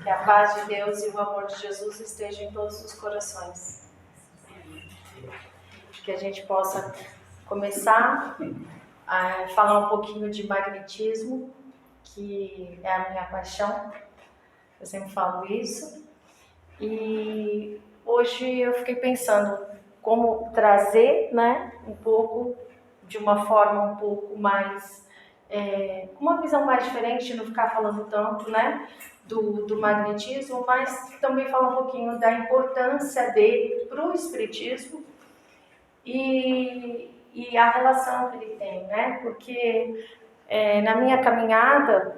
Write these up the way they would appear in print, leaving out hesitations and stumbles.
Que a paz de Deus e o amor de Jesus estejam em todos os corações. Que a gente possa começar a falar um pouquinho de magnetismo, que é a minha paixão. Eu sempre falo isso. E hoje eu fiquei pensando como trazer, né, um pouco, de uma forma um pouco mais, com uma visão mais diferente, não ficar falando tanto, né, do magnetismo, mas também falar um pouquinho da importância dele para o espiritismo e a relação que ele tem, né, porque na minha caminhada,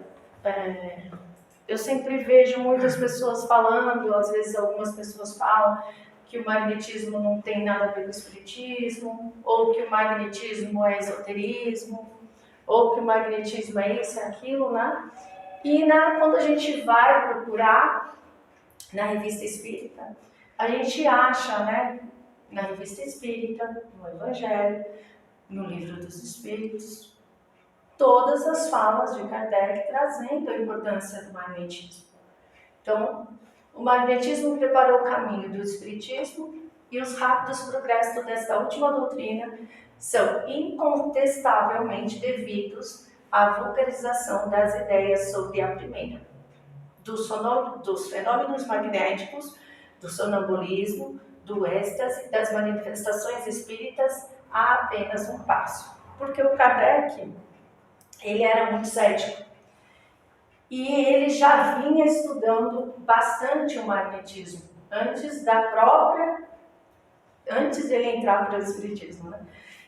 eu sempre vejo muitas pessoas falando, às vezes algumas pessoas falam que o magnetismo não tem nada a ver com o espiritismo, ou que o magnetismo é esoterismo, ou que o magnetismo é isso, é aquilo, né? E quando a gente vai procurar na revista espírita, a gente acha, né, na revista espírita, no Evangelho, no Livro dos Espíritos, todas as falas de Kardec trazendo a importância do magnetismo. Então, o magnetismo preparou o caminho do espiritismo e os rápidos progressos desta última doutrina são incontestavelmente devidos à vulgarização das ideias sobre a primeira, dos fenômenos magnéticos, do sonambulismo, do êxtase, das manifestações espíritas há apenas um passo. Porque o Kardec, ele era muito cético e ele já vinha estudando bastante o magnetismo antes dele entrar para o espiritismo, né?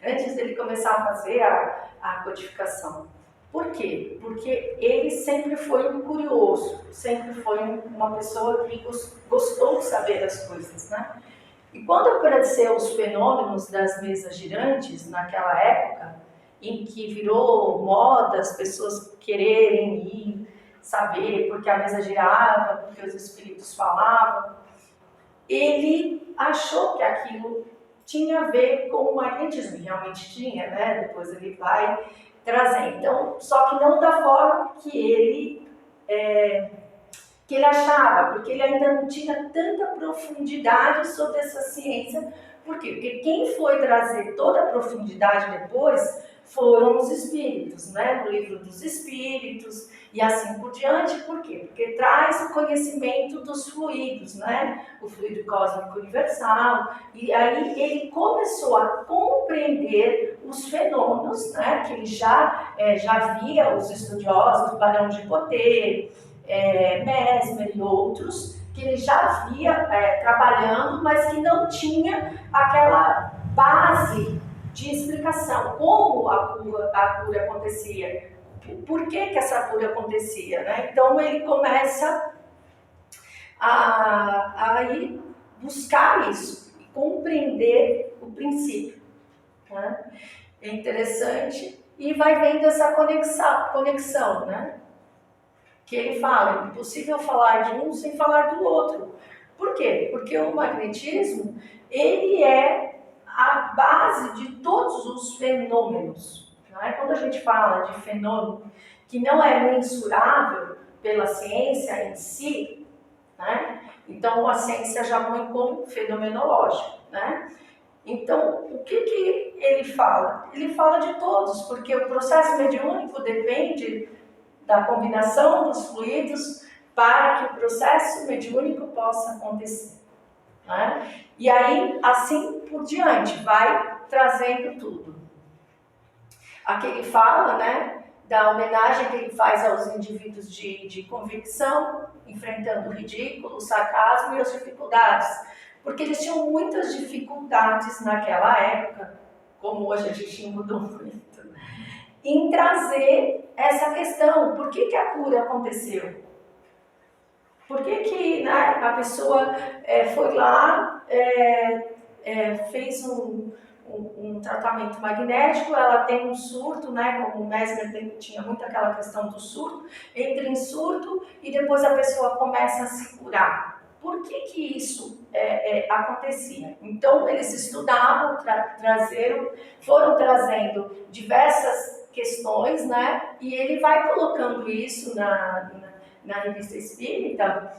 Antes dele começar a fazer a codificação. Por quê? Porque ele sempre foi um curioso, sempre foi uma pessoa que gostou de saber as coisas, né? E quando apareceram os fenômenos das mesas girantes, naquela época, em que virou moda as pessoas quererem ir saber porque a mesa girava, porque os espíritos falavam, ele achou que aquilo tinha a ver com o magnetismo, realmente tinha, né? Depois ele vai trazer. Então, só que não da forma que ele achava, porque ele ainda não tinha tanta profundidade sobre essa ciência. Por quê? Porque quem foi trazer toda a profundidade depois foram os espíritos, né? No Livro dos Espíritos e assim por diante. Por quê? Porque traz o conhecimento dos fluidos, né? O fluido cósmico universal. E aí ele começou a compreender os fenômenos, né? Que ele já via os estudiosos, Barão de Poté, Mesmer e outros, que ele já via trabalhando, mas que não tinha aquela base de explicação, como a cura acontecia, por que essa cura acontecia, né? Então ele começa a ir buscar isso, e compreender o princípio, né? É interessante, e vai vendo essa conexão, né? Que ele fala, é impossível falar de um sem falar do outro. Por quê? Porque o magnetismo, ele é a base de todos os fenômenos. Não é? Quando a gente fala de fenômeno que não é mensurável pela ciência em si, né? Então a ciência já põe como fenomenológico, né? Então, o que ele fala? Ele fala de todos, porque o processo mediúnico depende da combinação dos fluidos para que o processo mediúnico possa acontecer, né? E aí, assim por diante, vai trazendo tudo. Aqui ele fala, né, da homenagem que ele faz aos indivíduos de convicção, enfrentando o ridículo, o sarcasmo e as dificuldades, porque eles tinham muitas dificuldades naquela época, como hoje a gente mudou muito, em trazer essa questão. Por que a cura aconteceu? Por que né, a pessoa foi lá, fez um tratamento magnético, ela tem um surto, né, como o Mesmer tinha muito aquela questão do surto, entra em surto e depois a pessoa começa a se curar. Por que isso acontecia? Então, eles estudavam, foram trazendo diversas questões, né, e ele vai colocando isso na Revista Espírita,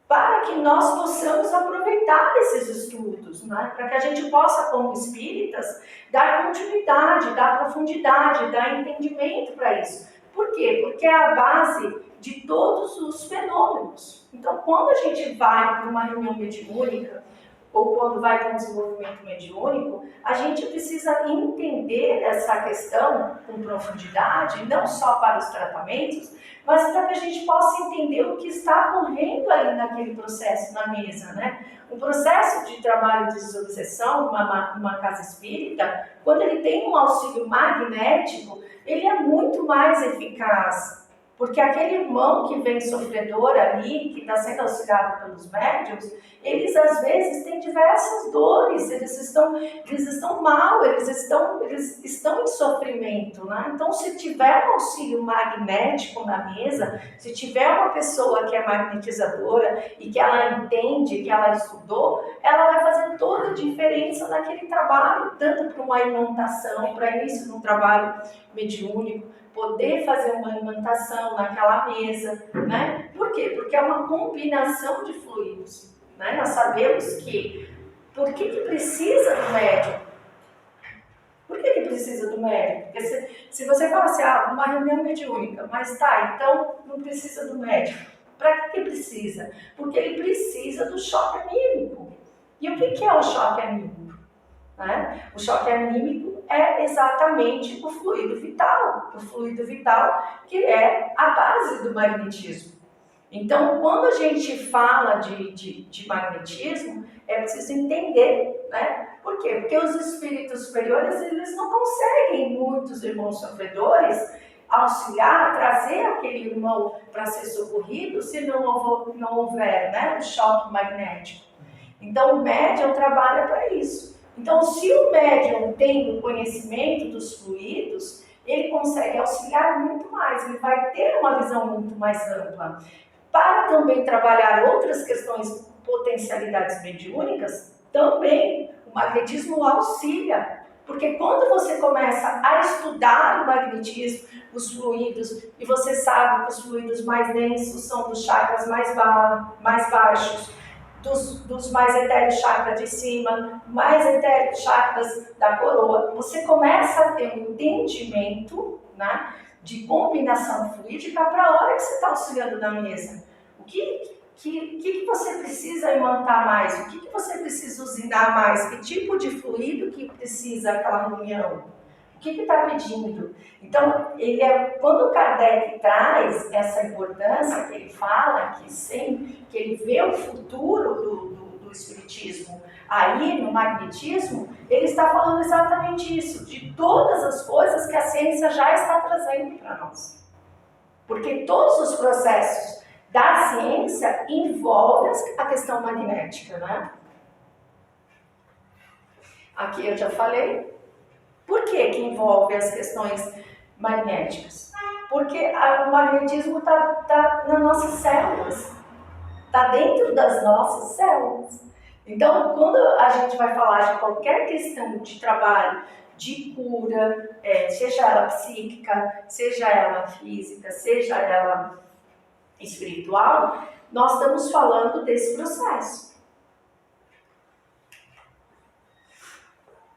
para que nós possamos aproveitar esses estudos, né? Para que a gente possa, como espíritas, dar continuidade, dar profundidade, dar entendimento para isso. Por quê? Porque é a base de todos os fenômenos. Então, quando a gente vai para uma reunião mediúnica, ou quando vai para um desenvolvimento mediúnico, a gente precisa entender essa questão com profundidade, não só para os tratamentos, mas para que a gente possa entender o que está ocorrendo ali naquele processo na mesa, né? Um processo de trabalho de desobsessão, uma casa espírita, quando ele tem um auxílio magnético, ele é muito mais eficaz. Porque aquele irmão que vem sofredor ali, que está sendo auxiliado pelos médiuns, eles às vezes têm diversas dores, eles estão mal, eles estão em sofrimento, né? Então, se tiver um auxílio magnético na mesa, se tiver uma pessoa que é magnetizadora e que ela entende, que ela estudou, ela vai fazer toda a diferença naquele trabalho, tanto para uma imantação, para início de um trabalho mediúnico, poder fazer uma alimentação naquela mesa, né? Por quê? Porque é uma combinação de fluidos, né? Nós sabemos que, por que precisa do médium? Por que precisa do médium? Porque se você fala assim, uma reunião mediúnica, mas tá, então não precisa do médium. Para que precisa? Porque ele precisa do choque anímico. E o que é o choque anímico? Né? O choque anímico é exatamente o fluido vital que é a base do magnetismo. Então, quando a gente fala de magnetismo, é preciso entender, né? Por quê? Porque os espíritos superiores, eles não conseguem, muitos irmãos sofredores, auxiliar, trazer aquele irmão para ser socorrido, se não houver, né, um choque magnético. Então, o médium trabalha para isso. Então, se o médium tem o conhecimento dos fluidos, ele consegue auxiliar muito mais, ele vai ter uma visão muito mais ampla. Para também trabalhar outras questões, potencialidades mediúnicas, também o magnetismo auxilia. Porque quando você começa a estudar o magnetismo, os fluidos, e você sabe que os fluidos mais densos são dos chakras mais baixos, dos mais etéreos chakras de cima, mais etéreos chakras da coroa, você começa a ter um entendimento, né, de combinação fluídica para a hora que você está auxiliando na mesa. O que você precisa imantar mais? O que você precisa usinar mais? Que tipo de fluido que precisa aquela reunião? O que está pedindo? Então, quando o Kardec traz essa importância, que ele fala que ele vê o futuro do Espiritismo aí no magnetismo, ele está falando exatamente isso, de todas as coisas que a ciência já está trazendo para nós. Porque todos os processos da ciência envolvem a questão magnética, né? Aqui eu já falei. Por que envolve as questões magnéticas? Porque o magnetismo está nas nossas células, está dentro das nossas células. Então, quando a gente vai falar de qualquer questão de trabalho, de cura, seja ela psíquica, seja ela física, seja ela espiritual, nós estamos falando desse processo.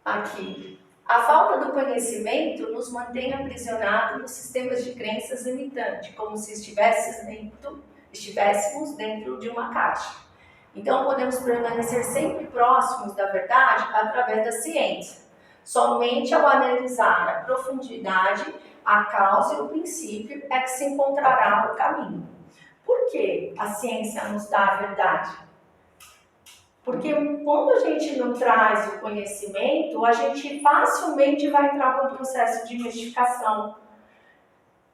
Aqui. A falta do conhecimento nos mantém aprisionados nos sistemas de crenças limitantes, como se estivéssemos dentro de uma caixa. Então, podemos permanecer sempre próximos da verdade através da ciência, somente ao analisar a profundidade, a causa e o princípio é que se encontrará o caminho. Por que a ciência nos dá a verdade? Porque quando a gente não traz o conhecimento, a gente facilmente vai entrar num processo de mistificação.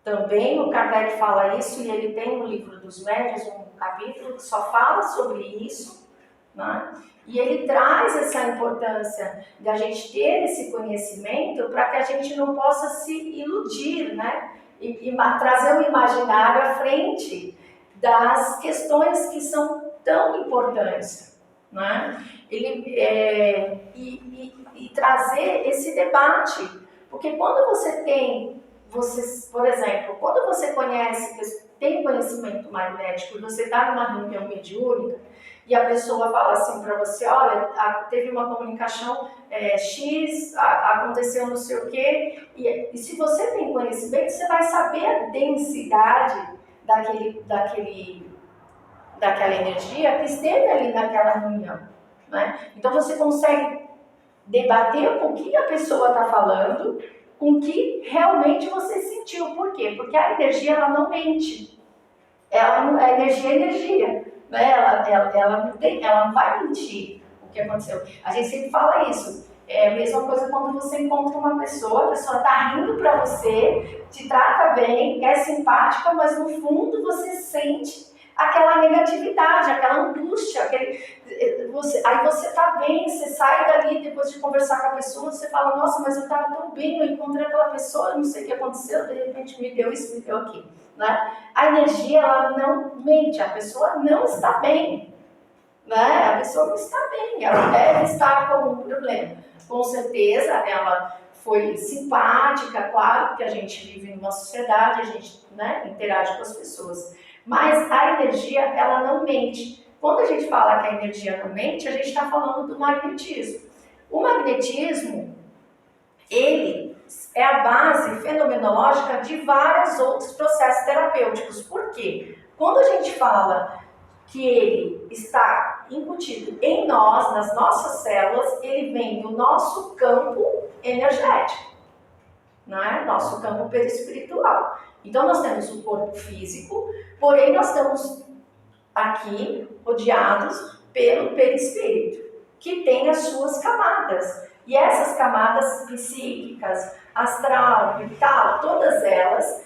Também o Kardec fala isso, e ele tem no Livro dos Médiuns um capítulo que só fala sobre isso, né? E ele traz essa importância de a gente ter esse conhecimento para que a gente não possa se iludir, né? E trazer o imaginário à frente das questões que são tão importantes. Né? E trazer esse debate, porque quando você tem, por exemplo, quando você conhece tem conhecimento magnético, você está numa reunião mediúnica e a pessoa fala assim para você, olha, teve uma comunicação X, aconteceu não sei o quê, e se você tem conhecimento, você vai saber a densidade daquela energia que esteve ali naquela reunião, né? Então você consegue debater com o que a pessoa está falando, com o que realmente você sentiu. Por quê? Porque a energia, ela não mente. A energia é energia, né? Ela não vai mentir o que aconteceu. A gente sempre fala isso. É a mesma coisa quando você encontra uma pessoa, a pessoa está rindo para você, te trata bem, é simpática, mas no fundo você sente aquela negatividade, aquela angústia, aí você está bem, você sai dali depois de conversar com a pessoa, você fala, nossa, mas eu estava tão bem, eu encontrei aquela pessoa, não sei o que aconteceu, de repente me deu isso, me deu aquilo, né? A energia, ela não mente, a pessoa não está bem, né? A pessoa não está bem, ela deve estar com algum problema. Com certeza, ela foi simpática, claro que a gente vive numa sociedade, a gente, né, interage com as pessoas. Mas a energia, ela não mente. Quando a gente fala que a energia não mente, a gente está falando do magnetismo. O magnetismo, ele é a base fenomenológica de vários outros processos terapêuticos. Por quê? Quando a gente fala que ele está incutido em nós, nas nossas células, ele vem do nosso campo energético, né? Nosso campo perispiritual. Então nós temos o corpo físico, porém nós estamos aqui rodeados pelo perispírito, que tem as suas camadas. E essas camadas psíquicas, astral, vital, todas elas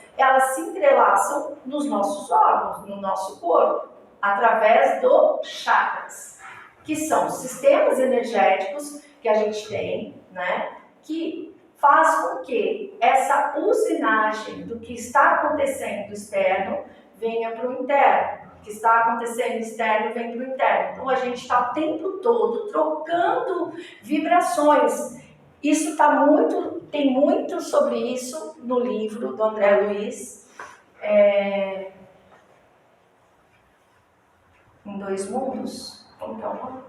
se entrelaçam nos nossos órgãos, no nosso corpo, através dos chakras, que são sistemas energéticos que a gente tem, né, que faz com que essa usinagem do que está acontecendo externo venha para o interno, o que está acontecendo externo vem para o interno. Então a gente está o tempo todo trocando vibrações. Isso tem muito sobre isso no livro do André Luiz, Em Dois Mundos, como que é o nome?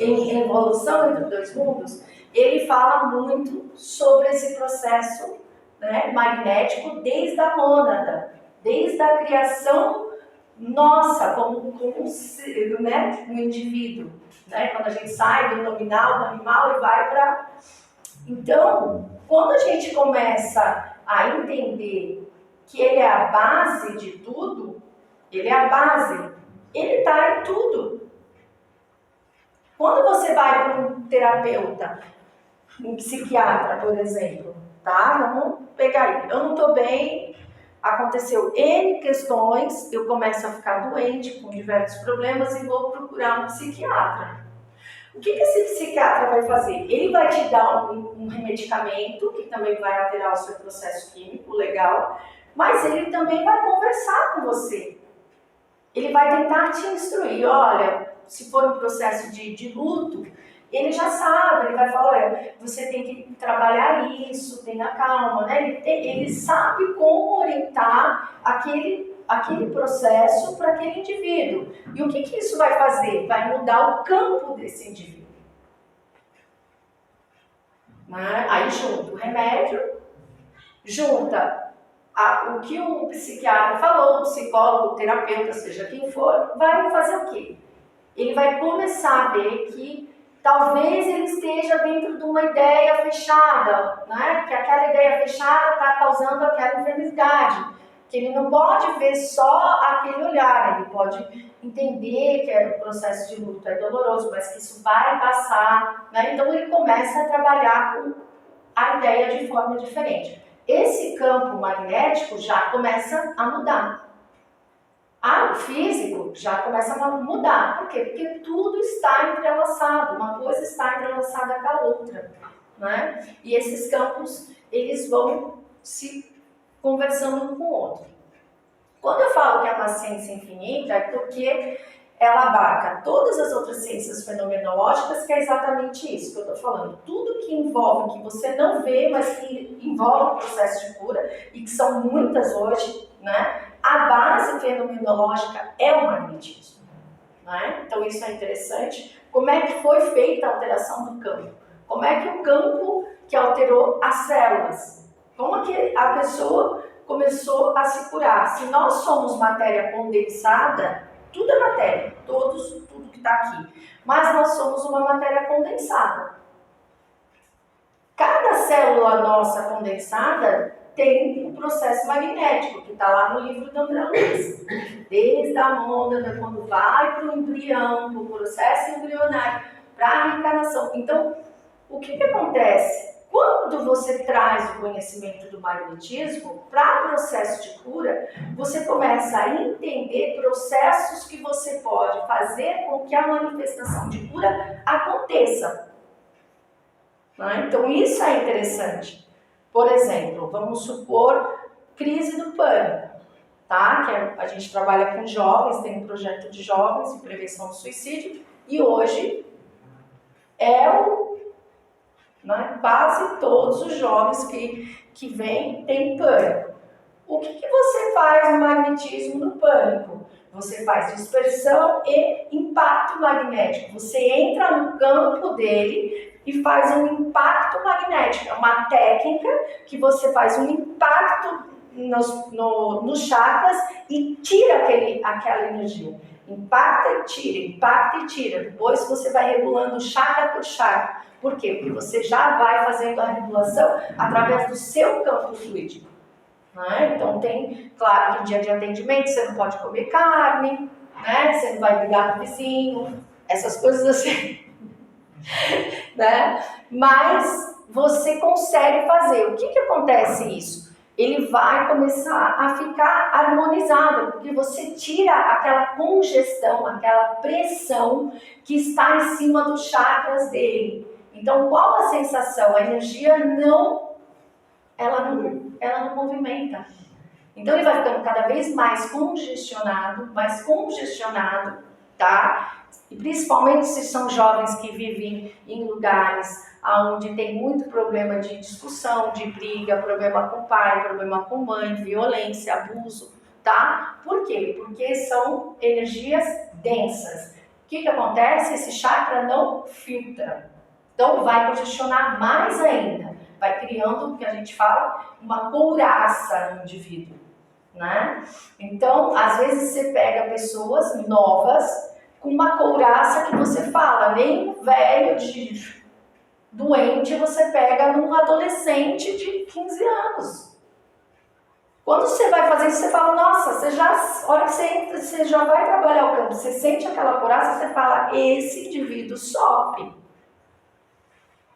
Em Evolução entre Dois Mundos, ele fala muito sobre esse processo, né, magnético desde a mônada, desde a criação nossa como né, um indivíduo, né, quando a gente sai do nominal, do animal e vai para... Então, quando a gente começa a entender que ele é a base de tudo, ele é a base, ele está em tudo. Quando você vai para um terapeuta, um psiquiatra, por exemplo, tá? Vamos pegar aí. Eu não estou bem, aconteceu N questões, eu começo a ficar doente com diversos problemas e vou procurar um psiquiatra. O que esse psiquiatra vai fazer? Ele vai te dar um medicamento, que também vai alterar o seu processo químico, legal, mas ele também vai conversar com você. Ele vai tentar te instruir, olha, se for um processo de luto, ele já sabe, ele vai falar, olha, você tem que trabalhar isso, tenha calma, né? Ele sabe como orientar aquele processo para aquele indivíduo. E o que isso vai fazer? Vai mudar o campo desse indivíduo. Né? Aí junta o remédio, junta o que o psiquiatra falou, o psicólogo, o terapeuta, seja quem for, vai fazer o quê? Ele vai começar a ver que talvez ele esteja dentro de uma ideia fechada, né? Que aquela ideia fechada está causando aquela enfermidade, que ele não pode ver só aquele olhar, ele pode entender que o processo de luto é doloroso, mas que isso vai passar, né? Então ele começa a trabalhar com a ideia de forma diferente. Esse campo magnético já começa a mudar. O físico já começa a mudar. Por quê? Porque tudo está entrelaçado, uma coisa está entrelaçada com a outra, né? E esses campos, eles vão se conversando um com o outro. Quando eu falo que é uma ciência infinita, é porque ela abarca todas as outras ciências fenomenológicas, que é exatamente isso que eu estou falando. Tudo que envolve, que você não vê, mas que envolve o processo de cura, e que são muitas hoje, né? a base fenomenológica é o magnetismo. Né? Então isso é interessante. Como é que foi feita a alteração do campo? Como é que o campo que alterou as células? Como que a pessoa começou a se curar? Se nós somos matéria condensada, tudo é matéria, tudo que está aqui. Mas nós somos uma matéria condensada. Cada célula nossa condensada tem um processo magnético, que está lá no livro do André Luiz. Desde a mônada, quando vai para o embrião, para o processo embrionário, para a reencarnação. Então, o que acontece? Quando você traz o conhecimento do magnetismo para o processo de cura, você começa a entender processos que você pode fazer com que a manifestação de cura aconteça. Então, isso é interessante. Por exemplo, vamos supor crise do pânico, tá? Que a gente trabalha com jovens, tem um projeto de jovens de prevenção do suicídio, e hoje quase todos os jovens que vêm têm pânico. O que você faz no magnetismo do pânico? Você faz dispersão e impacto magnético. Você entra no campo dele e faz um impacto magnético. É uma técnica que você faz um impacto nos chakras e tira aquela energia. Impacta e tira. Depois você vai regulando chakra por chakra. Por quê? Porque você já vai fazendo a regulação através do seu campo fluídico. Né? Então claro que em dia de atendimento você não pode comer carne, né? Você não vai brigar com o vizinho, essas coisas assim. Né? Mas você consegue fazer. O que acontece isso? Ele vai começar a ficar harmonizado, porque você tira aquela congestão, aquela pressão que está em cima dos chakras dele. Então, qual a sensação? A energia não movimenta. Então, ele vai ficando cada vez mais congestionado, tá? E principalmente se são jovens que vivem em lugares onde tem muito problema de discussão, de briga, problema com o pai, problema com mãe, violência, abuso, tá? Por quê? Porque são energias densas. O que acontece? Esse chakra não filtra. Então vai congestionar mais ainda. Vai criando o que a gente fala, uma couraça no indivíduo, né? Então, às vezes você pega pessoas novas com uma couraça que você fala, nem um velho doente você pega num adolescente de 15 anos. Quando você vai fazer isso, você fala, nossa, a hora que você entra, você já vai trabalhar o campo, você sente aquela couraça, você fala, esse indivíduo sofre.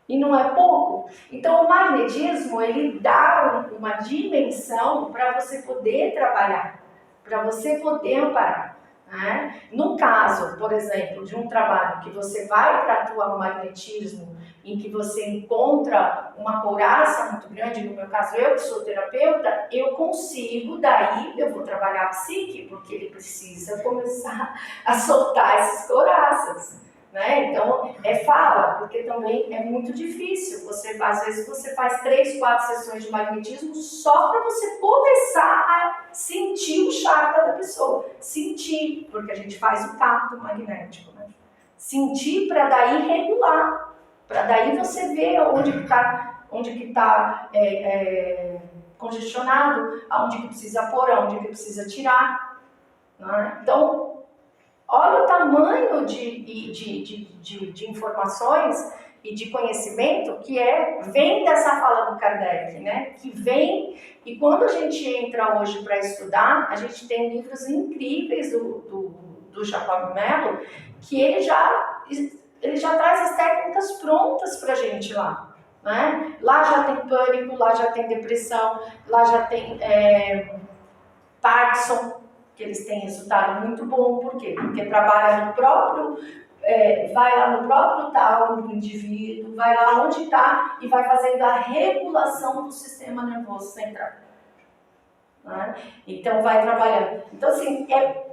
E não é pouco. Então, o magnetismo, ele dá uma dimensão para você poder trabalhar, para você poder amparar. Né? No caso, por exemplo, de um trabalho que você vai para atuar no magnetismo, em que você encontra uma couraça muito grande, no meu caso, eu que sou terapeuta, eu consigo, daí eu vou trabalhar a psique, porque ele precisa começar a soltar essas couraças. Né? Então, fala, porque também é muito difícil. Às vezes você faz 3, 4 sessões de magnetismo só para você começar a sentir o chakra da pessoa. Sentir, porque a gente faz o tato magnético. Né? Sentir para daí regular, para daí você ver onde que tá congestionado, aonde que precisa pôr, aonde que precisa tirar. Né? Então, olha o tamanho de informações e de conhecimento que vem dessa fala do Kardec, né? Que vem, e quando a gente entra hoje para estudar, a gente tem livros incríveis do Jacob Mello, que ele já traz as técnicas prontas para a gente lá. Né? Lá já tem pânico, lá já tem depressão, lá já tem Parkinson, que eles têm resultado muito bom. Por quê? Porque trabalha no próprio, vai lá no próprio tal do indivíduo, vai lá onde está e vai fazendo a regulação do sistema nervoso central. Né? Então vai trabalhando. Então assim,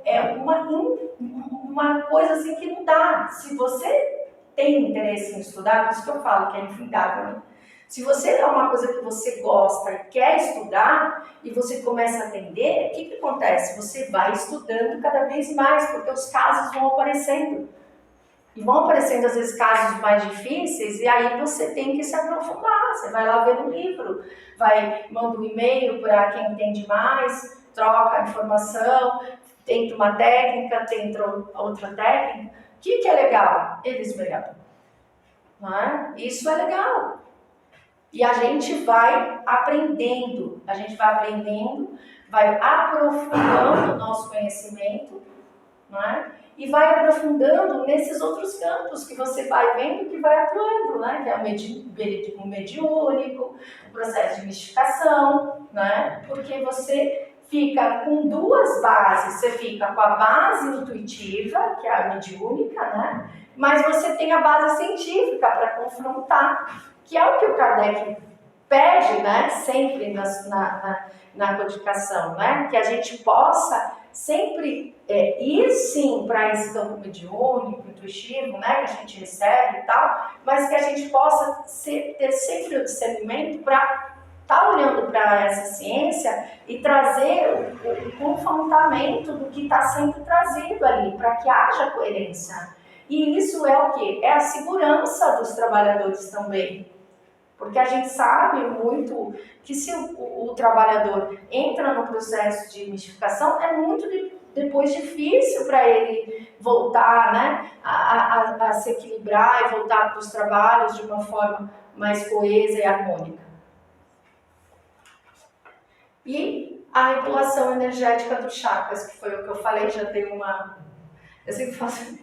é uma coisa assim que não dá. Se você tem interesse em estudar, por isso que eu falo que é infindável, né? Se você é uma coisa que você gosta e quer estudar, e você começa a atender, o que acontece? Você vai estudando cada vez mais, porque os casos vão aparecendo. E vão aparecendo, às vezes, casos mais difíceis, e aí você tem que se aprofundar. Você vai lá ver um livro, manda um e-mail para quem entende mais, troca a informação, tenta uma técnica, tenta outra técnica. O que é legal? Eles melhoram. Não é? Isso é legal. E a gente vai aprendendo, vai aprofundando o nosso conhecimento, não é? E vai aprofundando nesses outros campos que você vai vendo que vai atuando, né? Que é o mediúnico, o processo de mistificação, né? Porque você fica com duas bases, você fica com a base intuitiva, que é a mediúnica, né? Mas você tem a base científica para confrontar, que é o que o Kardec pede, né? Sempre na codificação, né? Que a gente possa sempre ir sim para esse campo mediúnico, intuitivo, né, que a gente recebe e tal, mas que a gente possa ter sempre o discernimento para estar olhando para essa ciência e trazer o confrontamento do que está sendo trazido ali, para que haja coerência. E isso é o quê? É a segurança dos trabalhadores também. Porque a gente sabe muito que se o trabalhador entra no processo de mistificação, é muito depois difícil para ele voltar, né, a se equilibrar e voltar para os trabalhos de uma forma mais coesa e harmônica. E a regulação energética dos chakras, que foi o que eu falei, já tem uma... Eu sempre faço...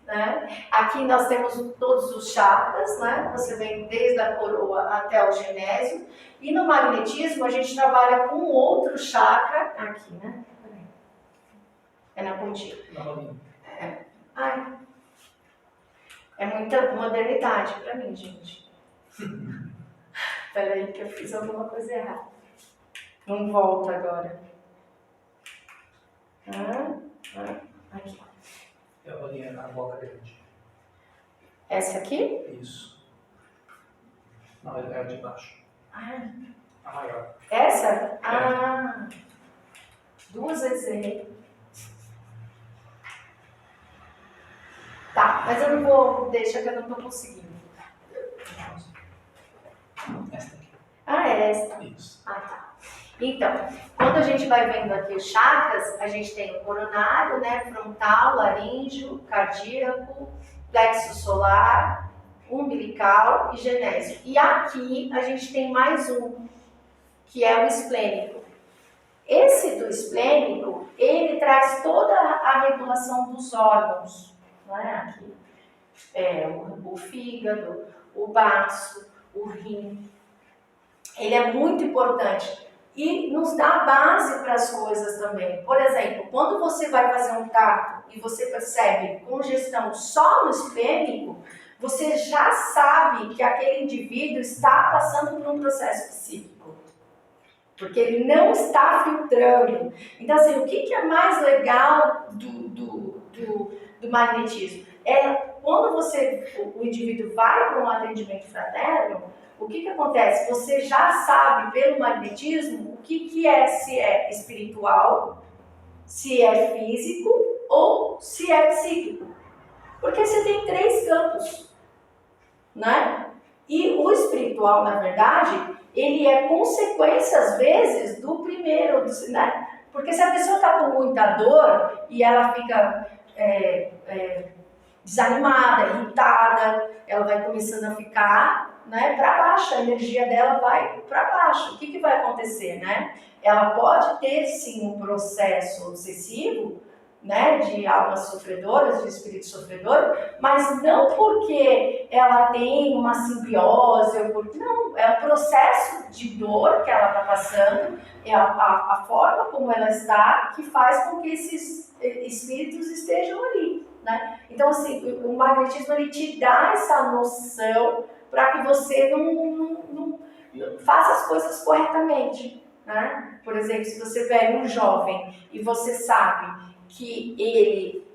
Né? Aqui nós temos todos os chakras, né? Você vem desde a coroa até o genésio. E no magnetismo a gente trabalha com outro chakra, aqui, né? É na pontinha. É muita modernidade pra mim, gente. Peraí que eu fiz alguma coisa errada. Não volta agora. Aqui. Eu olhei a boca grande. Essa aqui? Isso. Não, é a de baixo. A maior. Essa? Duas vezes errei. Tá, mas eu não vou... Deixa que eu não tô conseguindo. Esta aqui. É essa. Isso. Tá. Então, quando a gente vai vendo aqui os chakras, a gente tem o coronário, né, frontal, laríngeo, cardíaco, plexo solar, umbilical e genésio. E aqui a gente tem mais um, que é o esplênico. Esse do esplênico, ele traz toda a regulação dos órgãos, né? Aqui o fígado, o baço, o rim. Ele é muito importante. E nos dá base para as coisas também. Por exemplo, quando você vai fazer um tato e você percebe congestão só no esplênico, você já sabe que aquele indivíduo está passando por um processo psíquico. Porque ele não está filtrando. Então, assim, o que é mais legal do magnetismo? É quando o indivíduo vai para um atendimento fraterno, o que acontece? Você já sabe pelo magnetismo o que é, se é espiritual, se é físico ou se é psíquico. Porque você tem 3 campos, né? E o espiritual, na verdade, ele é consequência, às vezes, do primeiro, né? Porque se a pessoa está com muita dor e ela fica desanimada, irritada, ela vai começando a ficar, né, para baixo, a energia dela vai para baixo. O que vai acontecer, né? Ela pode ter, sim, um processo obsessivo, né, de almas sofredoras, de espírito sofredor, mas não porque ela tem uma simbiose, não, é o processo de dor que ela está passando, é a forma como ela está que faz com que esses espíritos estejam ali, né? Então, assim, o magnetismo, ele te dá essa noção para que você não faça as coisas corretamente, né? Por exemplo, se você pega um jovem e você sabe que ele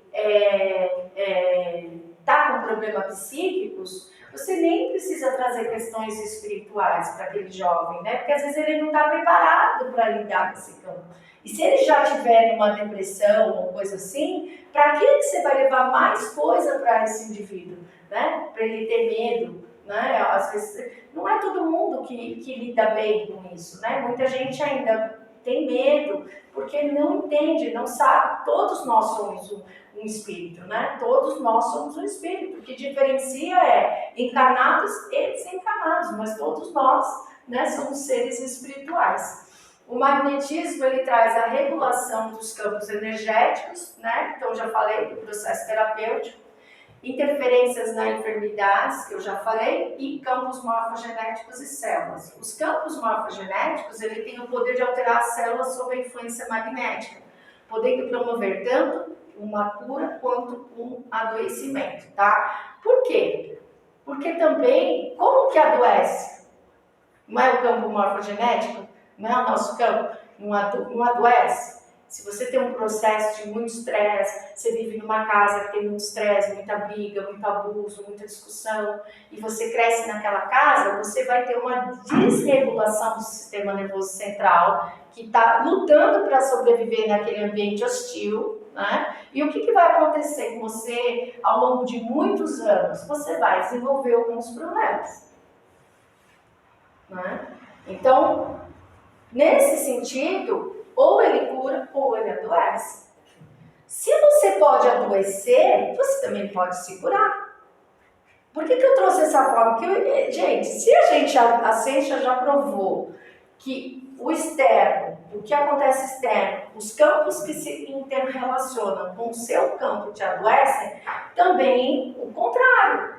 está com problemas psíquicos, Você nem precisa trazer questões espirituais para aquele jovem, né? Porque às vezes ele não está preparado para lidar com esse campo. E se ele já tiver numa depressão ou coisa assim, para que você vai levar mais coisa para esse indivíduo, né? Para ele ter medo, né? Às vezes não é todo mundo que lida bem com isso, né? Muita gente ainda tem medo porque não entende, não sabe. Todos nós somos um espírito, né? Todos nós somos um espírito. O que diferencia é encarnados e desencarnados, mas todos nós, né, somos seres espirituais. O magnetismo, ele traz a regulação dos campos energéticos, né? Então, já falei do processo terapêutico, interferências nas enfermidades, que eu já falei, e campos morfogenéticos e células. Os campos morfogenéticos, ele tem o poder de alterar as células sob a influência magnética, podendo promover tanto uma cura quanto um adoecimento, tá? Por quê? Porque também, como que adoece? Não é o campo morfogenético? Não é o nosso campo? Não adoece? Se você tem um processo de muito estresse, você vive numa casa que tem muito estresse, muita briga, muito abuso, muita discussão, e você cresce naquela casa, você vai ter uma desregulação do sistema nervoso central, que está lutando para sobreviver naquele ambiente hostil, né? E o que vai acontecer com você ao longo de muitos anos? Você vai desenvolver alguns problemas, né? Então, nesse sentido, ou ele cura ou ele adoece. Se você pode adoecer, você também pode se curar. Por que eu trouxe essa forma? Porque, gente, se a ciência já provou que o externo, o que acontece externo, os campos que se interrelacionam com o seu campo te adoecem, também o contrário.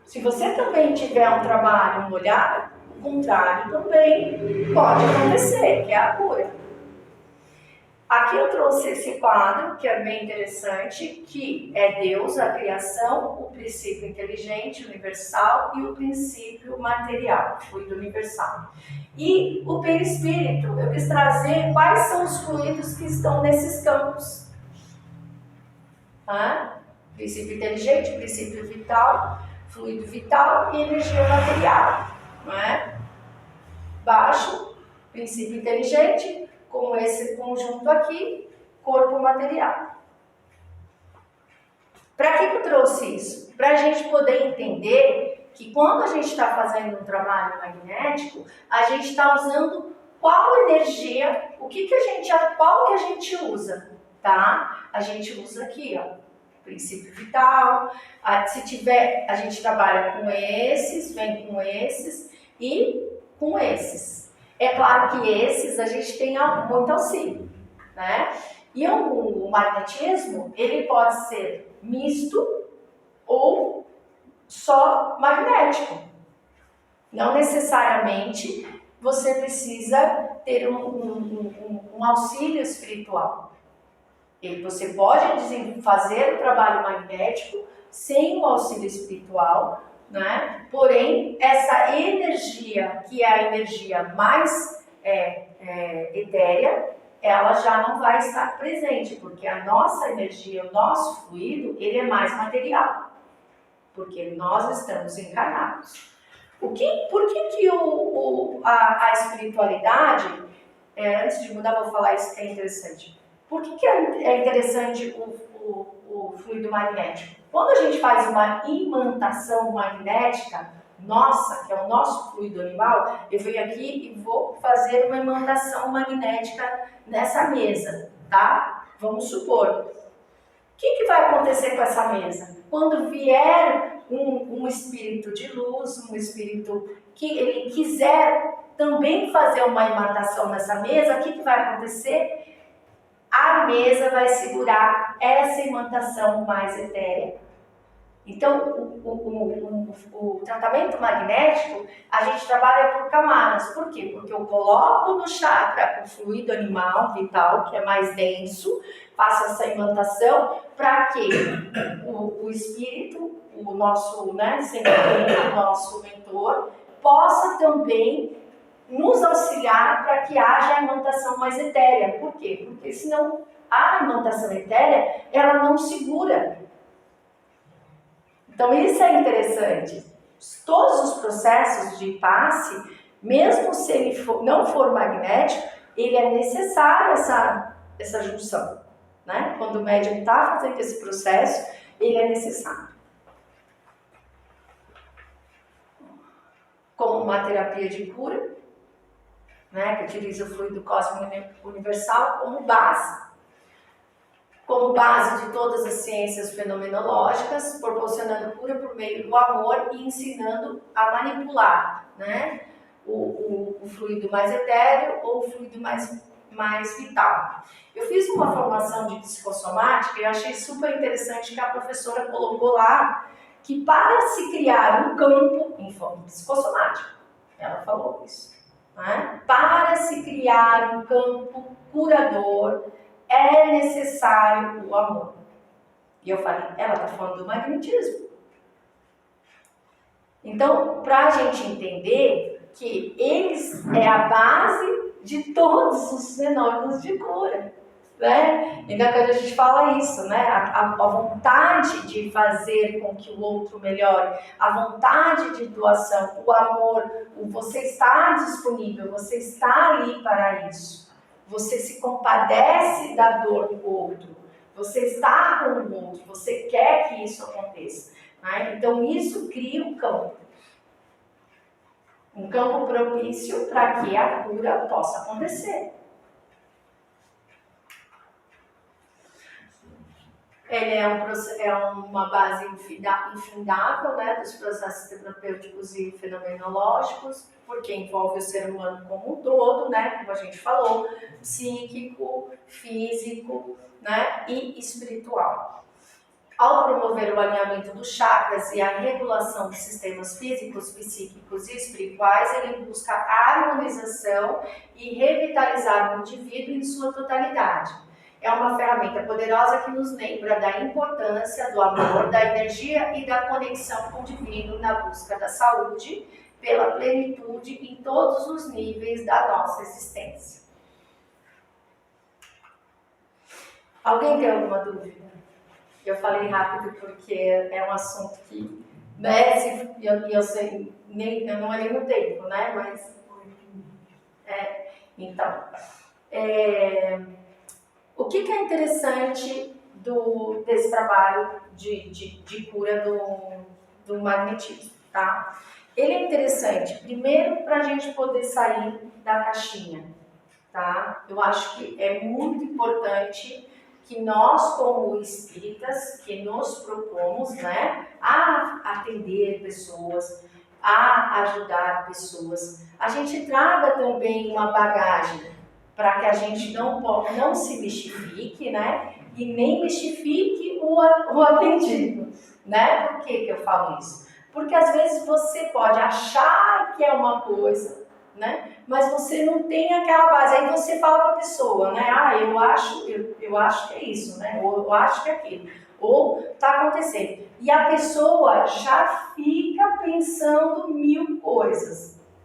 Se você também tiver um trabalho, um olhar, o contrário também pode acontecer, que é a cura. Aqui eu trouxe esse quadro, que é bem interessante, que é Deus, a criação, o princípio inteligente, universal, e o princípio material, fluido universal. E o perispírito, eu quis trazer quais são os fluidos que estão nesses campos. Princípio inteligente, princípio vital, fluido vital e energia material. Não é? Baixo, princípio inteligente, como esse conjunto aqui, corpo material. Para que eu trouxe isso? Para a gente poder entender que quando a gente está fazendo um trabalho magnético, a gente está usando qual energia, qual que a gente usa, tá? A gente usa aqui, ó, princípio vital. Se tiver, a gente trabalha com esses, vem com esses e com esses. É claro que esses a gente tem muito auxílio, né? E o magnetismo, ele pode ser misto ou só magnético. Não necessariamente você precisa ter um auxílio espiritual. Você pode fazer o trabalho magnético sem o auxílio espiritual, né? Porém, essa energia, que é a energia mais etérea, ela já não vai estar presente, porque a nossa energia, o nosso fluido, ele é mais material, porque nós estamos encarnados. Por que a espiritualidade, antes de mudar, vou falar isso que é interessante. Por que é interessante o fluido magnético? Quando a gente faz uma imantação magnética, nossa, que é o nosso fluido animal, eu venho aqui e vou fazer uma imantação magnética nessa mesa, tá? Vamos supor. O que vai acontecer com essa mesa? Quando vier um espírito de luz, um espírito que ele quiser também fazer uma imantação nessa mesa, o que vai acontecer? A mesa vai segurar essa imantação mais etérea. Então, o tratamento magnético, a gente trabalha por camadas. Por quê? Porque eu coloco no chakra o fluido animal, vital, que é mais denso, faço essa imantação para que o espírito, o nosso, o nosso mentor, possa também nos auxiliar para que haja a imantação mais etérea. Por quê? Porque senão a imantação etérea, ela não segura. Então isso é interessante. Todos os processos de passe, mesmo se ele não for magnético, ele é necessário essa junção, né? Quando o médium está fazendo esse processo, ele é necessário. Como uma terapia de cura, né? Que utiliza o fluido cósmico universal como base. Como base de todas as ciências fenomenológicas, proporcionando cura por meio do amor e ensinando a manipular, né? O fluido mais etéreo ou o fluido mais vital. Eu fiz uma formação de psicossomática e eu achei super interessante que a professora colocou lá que para se criar um campo em forma psicossomática, ela falou isso, né? Para se criar um campo curador, é necessário o amor. E eu falei, ela está falando do magnetismo. Então, para a gente entender que eles é a base de todos os fenômenos de cura, né? Então, quando a gente fala isso, né? A vontade de fazer com que o outro melhore, a vontade de doação, o amor, você está disponível, você está ali para isso. Você se compadece da dor do outro, você está com o outro, você quer que isso aconteça, né? Então isso cria um campo propício para que a cura possa acontecer. Ele é uma base infindável, né, dos processos terapêuticos e fenomenológicos, porque envolve o ser humano como um todo, né, como a gente falou, psíquico, físico, né, e espiritual. Ao promover o alinhamento dos chakras e a regulação dos sistemas físicos, psíquicos e espirituais, ele busca a harmonização e revitalizar o indivíduo em sua totalidade. É uma ferramenta poderosa que nos lembra da importância do amor, da energia e da conexão com o divino na busca da saúde, pela plenitude em todos os níveis da nossa existência. Alguém tem alguma dúvida? Eu falei rápido porque é um assunto que, né, eu sei, eu não olhei no tempo, né, mas, então, o que é interessante desse trabalho de cura do magnetismo, tá? Ele é interessante, primeiro, para a gente poder sair da caixinha, tá? Eu acho que é muito importante que nós, como espíritas, que nos propomos, né, a atender pessoas, a ajudar pessoas, a gente traga também uma bagagem para que a gente não se mistifique, né, e nem mistifique o atendido, né? Por que eu falo isso? Porque às vezes você pode achar que é uma coisa, né? Mas você não tem aquela base. Aí você fala para a pessoa, né? Eu acho que é isso, né? Ou eu acho que é aquilo. Ou está acontecendo. E a pessoa já fica pensando 1000 coisas.